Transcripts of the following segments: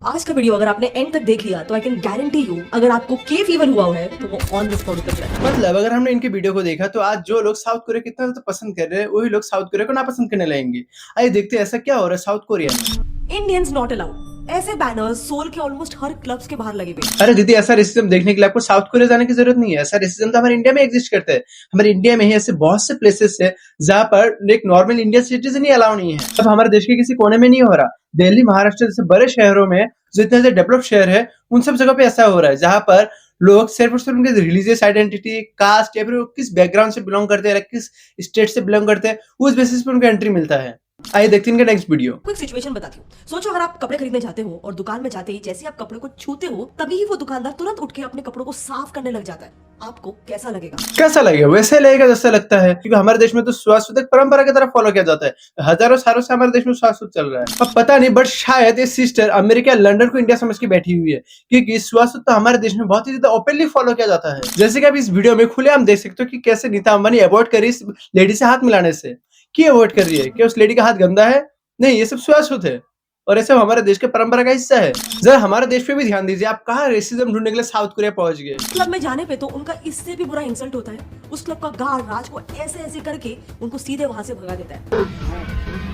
आज का वीडियो अगर आपने एंड तक देख लिया तो आई कैन गारंटी यू अगर आपको के फीवर हुआ है तो वो ऑन द स्पॉट उतर जाएगा। मतलब अगर हमने इनके वीडियो को देखा तो आज जो लोग साउथ कोरिया कितना तो पसंद कर रहे हैं वही लोग साउथ कोरिया को नापसंद करने लगेंगे। आइए देखते हैं ऐसा क्या हो रहा है साउथ कोरिया में। इंडियंस नॉट अलाउड, ऐसे बैनर्स सोल के ऑलमोस्ट हर क्लब्स के बाहर लगे हुए। अरे दीदी, ऐसा रेसिज्म देखने के लिए आपको साउथ कोरिया जाने की जरूरत नहीं है। ऐसा रेसिज्म तो हमारे इंडिया में एग्जिस्ट करता है। हमारे इंडिया में ही ऐसे बहुत से प्लेसेस है जहाँ पर एक नॉर्मल इंडियन सिटीजन ही अलाउ नहीं है। अब हमारे देश के किसी कोने में नहीं हो रहा। दिल्ली, महाराष्ट्र जैसे बड़े शहरों में जो इतने से डेवलप शहर है उन सब जगह पे ऐसा हो रहा है जहाँ पर लोग सिर्फ और सिर्फ उनके रिलीजियस आइडेंटिटी, कास्ट या फिर किस बैकग्राउंड से बिलोंग करते हैं, किस स्टेट से बिलोंग करते हैं, उस बेसिस पे उनको एंट्री मिलता है। आइए देखते हैं इनका नेक्स्ट वीडियो। क्विक सिचुएशन बताती हूँ। सोचो अगर आप कपड़े खरीदने जाते हो और दुकान में जाते ही जैसे ही आप कपड़े को छूते हो तभी ही वो दुकानदार तुरंत उठ के अपने कपड़ों को साफ करने लग जाता है। आपको कैसा लगेगा? कैसा लगेगा? वैसे लगेगा जैसा लगता है, क्योंकि हमारे देश में तो श्वासोद एक परंपरा की तरफ फॉलो किया जाता है। हजारों सालों से हमारे देश में श्वासोद चल रहा है। अब पता नहीं, बट शायद ये सिस्टर अमेरिका लंदन को इंडिया समझ के बैठी हुई है, क्योंकि श्वासोद तो हमारे देश में बहुत ही ज्यादा ओपनली फॉलो किया जाता है। जैसे कि आप इस वीडियो में खुलेआम देख सकते हो कि कैसे नीता अंबानी अवॉइड कर रही है इस लेडी से हाथ मिलाने से। क्यों अवॉइड कर रही है? क्या उस लेडी का हाथ गंदा है? नहीं, ये सब श्वासोद है और ऐसे हमारे देश के परंपरा का हिस्सा है। जरा हमारे देश पे भी ध्यान दीजिए। आप कहाँ रेसिज्म ढूंढने के लिए साउथ कोरिया पहुंच गए? क्लब में जाने पे तो उनका इससे भी बुरा इंसल्ट होता है। उस क्लब का गार्ड राज को ऐसे ऐसे करके उनको सीधे वहां से भगा देता है।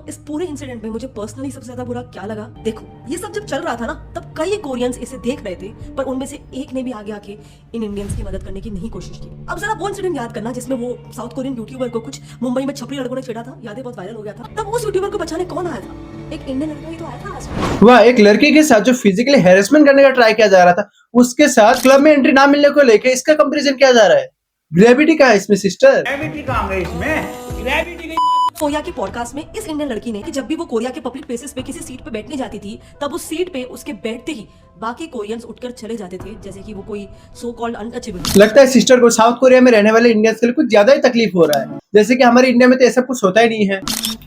इस पूरे इंसिडेंट में मुझे पर्सनली सबसे ज्यादा बुरा क्या लगा, देखो ये सब जब चल रहा था ना तब कई कोरियंस इसे देख रहे थे, पर उनमें से एक ने भी आगे आके इन इंडियंस की मदद करने की नहीं कोशिश की। अब जरा वो इंसिडेंट याद करना जिसमें वो साउथ कोरियन यूट्यूबर को कुछ मुंबई में छपरी लड़कों ने छेड़ा था, याद है? बहुत वायरल हो गया था। तब उस यूट्यूबर को बचाने कौन आया था? एक इंडियन लड़का ही तो आया था। वह एक लड़की के साथ जो फिजिकली हैरेसमेंट करने का ट्राई किया जा रहा था, उसके साथ क्लब में एंट्री ना मिलने को लेकर इसका कंपैरिजन किया जा रहा है। ग्रेविटी कहाँ है इसमें सिस्टर? ग्रेविटी कहाँ है इसमें? ग्रेविटी कोरिया के पॉडकास्ट में इस इंडियन लड़की ने कि जब भी वो कोरिया के पब्लिक प्लेसेस पे किसी सीट पे बैठने जाती थी तब उस सीट पे उसके बैठते ही बाकी कोरियंस उठकर चले जाते थे, जैसे कि वो कोई सो कॉल्ड अनटचेबल। लगता है सिस्टर को साउथ कोरिया में रहने वाले इंडियंस के लिए कुछ ज्यादा ही तकलीफ हो रहा है, जैसे कि हमारे इंडिया में तो ऐसा कुछ होता ही नहीं है।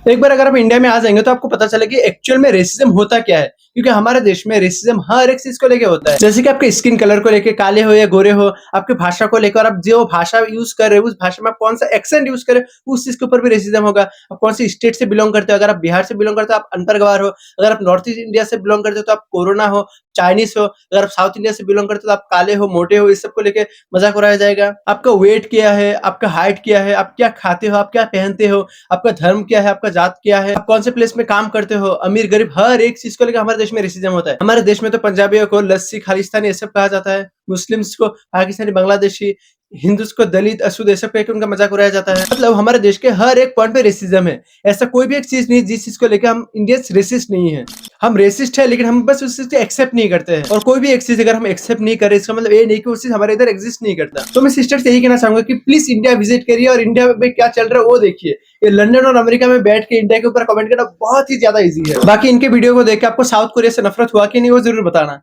एक बार अगर आप इंडिया में आ जाएंगे तो आपको पता चलेगा कि एक्चुअल में रेसिज्म होता क्या है, क्योंकि हमारे देश में रेसिज्म हर एक चीज को लेके होता है। जैसे कि आपके स्किन कलर को लेके, काले हो या गोरे हो, आपके भाषा को लेकर, आप जो भाषा यूज कर रहे हो उस भाषा में आप कौन सा एक्सेंट यूज कर रहे हो उस चीज के ऊपर भी रेसिज्म होगा। आप कौन सी स्टेट से बिलोंग करते हो, अगर आप बिहार से बिलोंग करते हो आप अनपढ़ गवार हो, अगर आप नॉर्थ ईस्ट इंडिया से बिलोंग करते हो तो आप कोरोना हो, चाइनीज हो, अगर आप साउथ इंडिया से बिलोंग करते हो तो आप काले हो, मोटे हो, इस सब को लेके मजाक उड़ाया जाएगा। आपका वेट क्या है, आपका हाइट क्या है, आप क्या खाते हो, आप क्या पहनते हो, आपका धर्म क्या है, आपका जात क्या है, आप कौन से प्लेस में काम करते हो, अमीर गरीब, हर एक चीज को लेकर हमारे देश में रेसिज्म होता है। हमारे देश में तो पंजाबियों को लस्सी, खालिस्तानी ये सब कहा जाता है, मुस्लिम्स को पाकिस्तानी, बांग्लादेशी, हिंदुस को दलित, अशुद्ध ये सब कहकर उनका मजाक उड़ाया जाता है। मतलब हमारे देश के हर एक पॉइंट पे रेसिज्म है। ऐसा कोई भी एक चीज नहीं जिस चीज को लेकर हम इंडियंस रेसिस्ट नहीं है। हम रेसिस्ट है लेकिन हम बस उस चीज को एक्सेप्ट नहीं करते हैं। और कोई भी एक चीज अगर हम एक्सेप्ट नहीं करें इसका मतलब ये नहीं कि उस चीज हमारे इधर एग्जिस्ट नहीं करता। तो मैं सिस्टर से यही कहना चाहूंगा कि प्लीज इंडिया विजिट करिए और इंडिया में क्या चल रहा है वो देखिए। ये लंदन और अमेरिका में बैठ के इंडिया के ऊपर कमेंट करना बहुत ही ज्यादा इजी है। बाकी इनके वीडियो को देख के आपको साउथ कोरिया से नफरत हुआ कि नहीं वो जरूर बताना।